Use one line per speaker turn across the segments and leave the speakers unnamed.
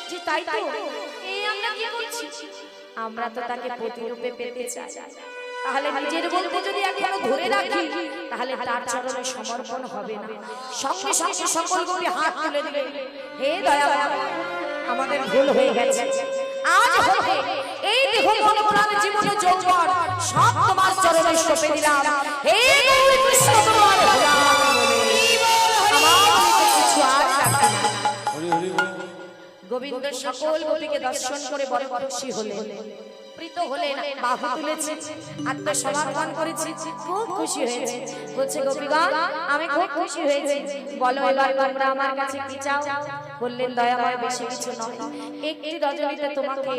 যে তাই তো এই আমরা কি করছি, আমরা তো তাকে প্রতিরূপে পেতে চাই। তাহলে নিজের বলতে যদি এখনো ধরে রাখি তাহলে তার চরণে সমর্পণ হবে না। সঙ্গে সঙ্গে সকল গোপী হাত তুলে দিলে, হে দয়াময়, আমাদের ভুল হয়ে গেছে, আজ হতে এই দেহ মন প্রাণ জীবন যৌবন সব তোমার চরণে সঁপে দিলাম। হে গৌর কৃষ্ণ তোমার কিছু আর রাখি না। গোবিন্দ সকল গোপীকে দর্শন করে বড় খুশি হলেন, প্রীত হলেন, বাহু তুলেছে, আত্মসমর্পণ করেছে, খুব খুশি হয়েছে। বলছে গোপীগণ আমি খুব খুশি হয়েছি, বলো এবার তোমরা আমার কাছে কি চাও? বললেন দয়াময় বেশি কিছু নয়, একটি রজনীতে তোমাকে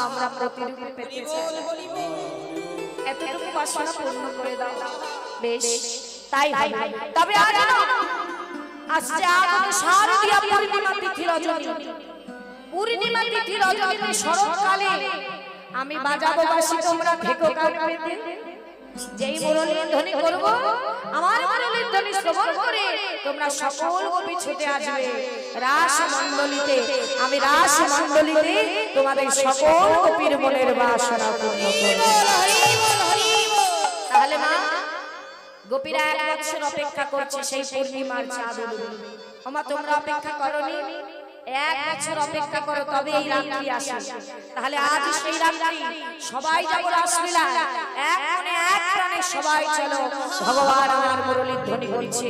আমরা প্রতিরূপে পেতে চাই, এতটুকু বাসনা পূর্ণ করে দাও। বেশ তাই হয়, তবে আজ আসছে আগত শারদীয়া পূর্ণিমা তিথি রজনী। পূর্ণিমা তিথি রজনীতে শরৎকালে আমি বাজাবো বাঁশি, তোমরা থেকো কান পেতে। যেই মুরলীর ধ্বনি করব, আমার মুরলীর ধ্বনি শ্রবণ করে তোমরা সকল গোপী ছুটে আসবে রাস মণ্ডলীতে। আমি রাস মণ্ডলীতে তোমাদের সকল গোপীর মনের বাসনা পূর্ণ করব। তাহলে মা, গোপীরা 1 বছর অপেক্ষা করছে সেই পূর্ণিমার চাঁদ উঠবে। ওমা তোমরা অপেক্ষা করনি, 1 বছর অপেক্ষা করো তবে এই রাত্রি আসে। তাহলে আজ সেই রাত্রি সবাই যাব রাসলীলা, এক মনে এক প্রাণে সবাই চলো। ভগবান আমার মুরলীর ধ্বনি করছে।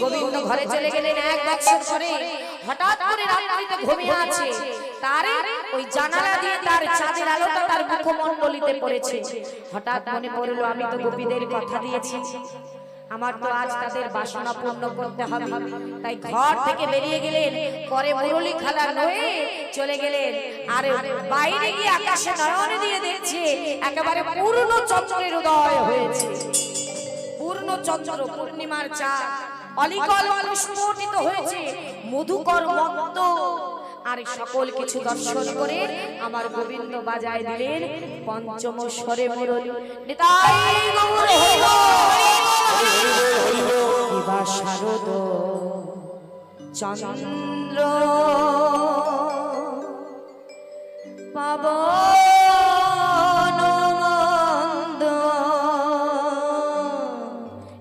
গোবিন্দ ঘরে চলে গেলেন 1 বছর পরে। হঠাৎ করে রাত্রিতে ঘুমিয়ে আছে, তার ওই জানালা দিয়ে তার চাঁদের আলোটা তার মুখমণ্ডলীতে পড়েছে। হঠাৎ মনে পড়লো আমি তো গোপীদের কথা দিয়েছি, আমার তো আজ তাদের বাসনা পূর্ণ করতে হবে। তাই ঘর থেকে বেরিয়ে গেলেন, পরে মুরলী খালা নয়ে চলে গেলেন। আর বাইরে গিয়ে আকাশে নয়ন দিয়ে দেখছে একেবারে পূর্ণ চন্দ্রের উদয় হয়েছে। পূর্ণ চন্দ্র, পূর্ণিমার চাঁদ অলিকল স্ফুটিত হয়েছে, মধুকর মত্ত। আর সকল কিছু দর্শন করে আমার গোবিন্দ বাজায় দিলেন পঞ্চম স্বরে মুরলী। নিতাই গৌর হরি দিবা শারদ চন্দ্র পাবন মন্দ।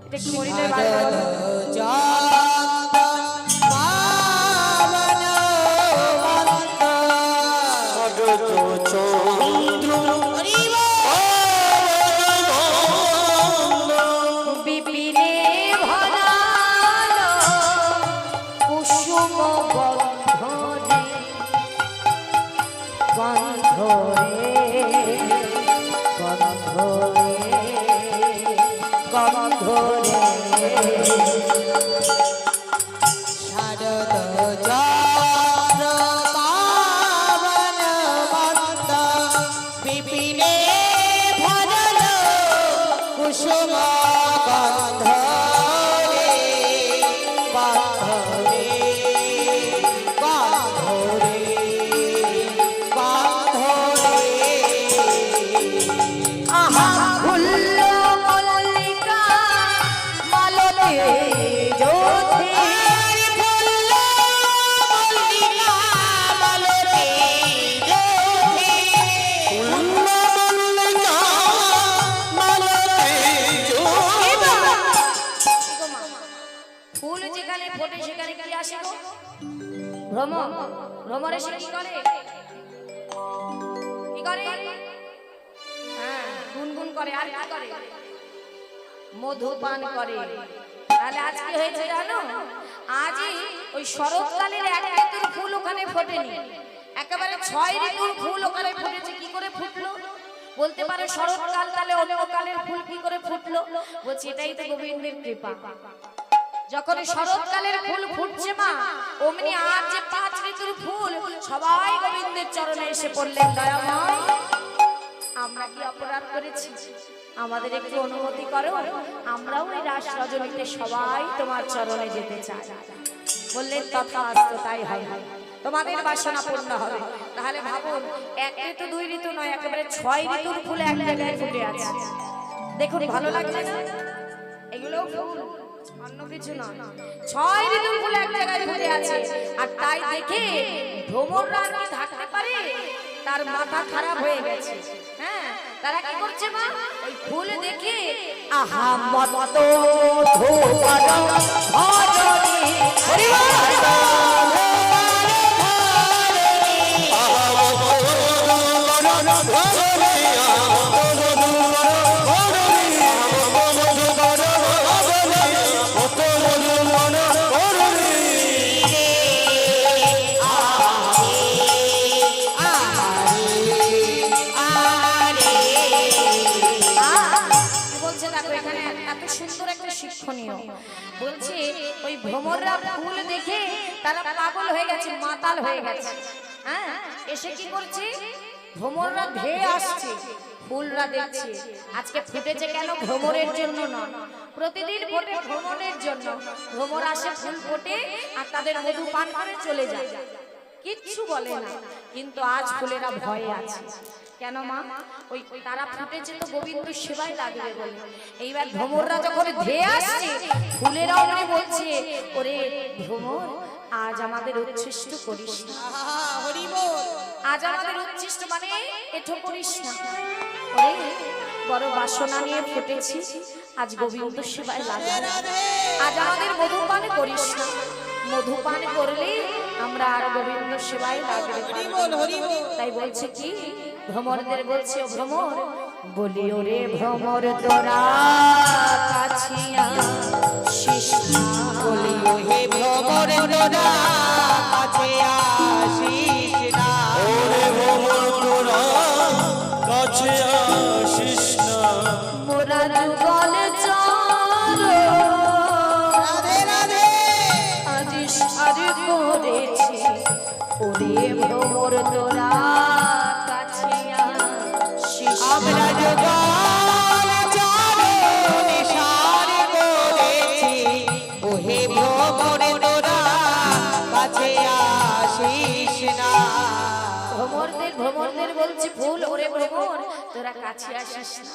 এটা কি মরিলে বাজে? ভ্রমর এসে কি করে? কি করে? হ্যাঁ, গুনগুন করে। আর কি করে? মধু পান করে। তাহলে আজ কি হয়েছে জানো? আজই ওই শরৎকালের 1 ঋতুর ফুল ওখানে ফোটেনি, একেবারে 6 ঋতুর ফুল ওখানে ফুটেছে। কি করে ফুটলো? বলতে পারে শরৎকাল, তাহলে অন্য কালের ফুল কি করে ফুটলো? বলছি এটাই তো গোবিন্দের কৃপা। যখন শরৎকালের ফুল ফুটছে মা, অমনি আর যে 5 ঋতুর ফুল সবাই গোবিন্দের চরণে এসে পড়লেন। দয়াময়, আমরা কি অপরাধ করেছি? আমাদের একটু অনুমতি করো, আমরাও এই রাস রজনীতে সবাই তোমার চরণে যেতে চাই। বললেন তথাস্তু, তাই হয়, তোমাদের বাসনা পূর্ণ হবে। তাহলে ভাবুন, 1 ঋতু 2 ঋতু নয়, একেবারে 6 ঋতুর ফুল এক জায়গায় ফুটে আছে। দেখুন ভালো লাগছে না? এগুলো ফুল অন্য কিছু না, 6 ঋতুর ফুল এক জায়গায় ফুটে আছে। আর তাই দেখে ভ্রমররা কি থাকতে পারে, তার মাথা খারাপ হয়ে গেছে। হ্যাঁ, তারা কি করছে মা, ওই ফুল দেখে আহা মত ধোপার ভজনি বলছে ওই ভ্রমররা ফুল দেখে তারা পাগল হয়ে গেছে, মাতাল হয়ে গেছে। হ্যাঁ, এসে কি করছে, ভ্রমররা ধেয়ে আসছে, ফুলরা দেখছে। আজকে ফুটেছে কেন, ভ্রমরের জন্য না, প্রতিদিন ফোটে ভ্রমণের জন্য। ভ্রমর আসে, ফুল ফোটে আর তাদের মধু পান করে চলে যায়, কিচ্ছু বলে না। কিন্তু আজ ফুলেরা ভয়ে আছে। কেন মা, ওই তারা ফুটেছে তো গোবিন্দ সেবায় লাগবে বলে। এইবার ভ্রমররা যখন ধেয়ে আসছে, ফুলেরাও মনে বলছে, ওরে ভ্রমর, আজ আমাদের উচ্ছিষ্ট করিস না, আজ আমাদের উচ্ছিষ্ট মানে এঠো করিস না। ওরে বড় বাসনা নিয়ে ফুটেছি, আজ গোবিন্দ সেবায় লাগবে, আজ আমাদের মধুপান করিস না। মধুপান করলে আমরা আর গোবিন্দ সেবায় লাগবে। তাই বলছে কি, ভ্রমরদের বলছে, ও ভ্রমর, বলি ওরে ভ্রমর তোরা কাছিয়া শিস না,
বলি ওহে ভ্রমর তোরা কাছে আসিস না, ওরে ভ্রমর তোরা কাছে আসিস না।
মোরা যুগল চল
রাধে রাধে
আজ সারি করেছি, ওরে ভ্রমর তোরা কাছিয়া শিস না।
আমরা যুগল চরণ সারি করেছি, ওহে ভ্রমর তোরা কাছে আসিস না।
ভ্রমরদের বলছে ফুল, ওরে ভ্রমর তোরা কাছে আসিস না,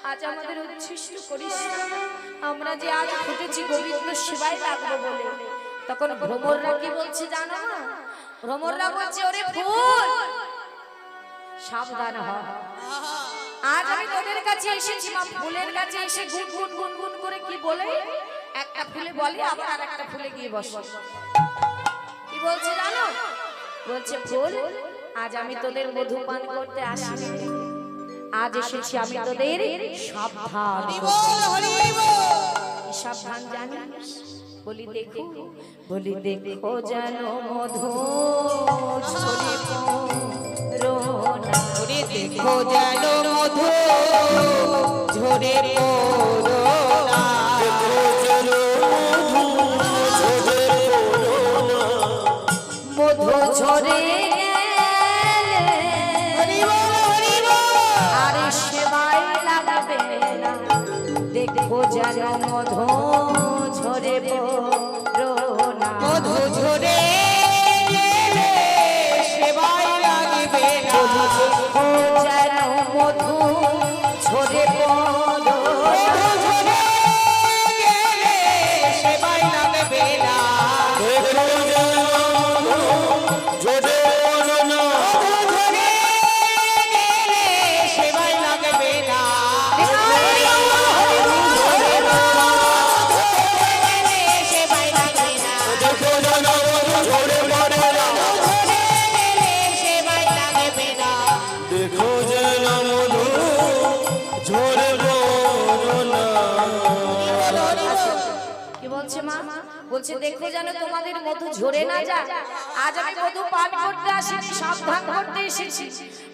আজ আমাদের উচ্ছিষ্ট করিস না। আমরা যে আজ ফুটেছি গোবিন্দ সেবায় লাগবো বলে। তখন ভ্রমররা কি বলছে জানো না, ভ্রমররা বলছে, ওরে ফুল সাবধান হ, আজ আমি তোদের কাছে এসেছি। মা ফুলের কাছে এসে গুনগুন গুনগুন করে কি বলে, একটা ফুলে বলে আবার আর একটা ফুলে গিয়ে বসে। কি বলছে জানো, বলছে ফুল, আজ আমি তোদের মধুপান করতে আসিনি, আজ এসেছি আমি তোদের সাবধান। সাবধান জানিস, বলি দেখো, বলি দেখো যেন মধু ঝরে পড়োনা,
ওরে দেখো যেন মধু ঝরে পড়োনা,
মধু ঝরে আরে সেবাই লাগবে না, দেখো যেন মধু ঝরে পড়োনা,
মধু ঝরে সেবায় লাগবে না,
দেখো যেন মধু ঝরে পড়োনা,
সেবায় লাগবে না, সেবায় লাগবে না,
দেখো যেন মধু ঝরে পড়োনা।
কি বলছে মা, বলছে দেখো যেন তোমাদের মধু ঝরে না যায়। আজ আমি মধু পান করতে আসিনি, সাবধান করতে এসেছি।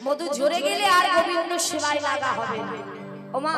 মধু ঝরে গেলে আর গোবিন্দ সেবায় লাগা হবে না। ও মা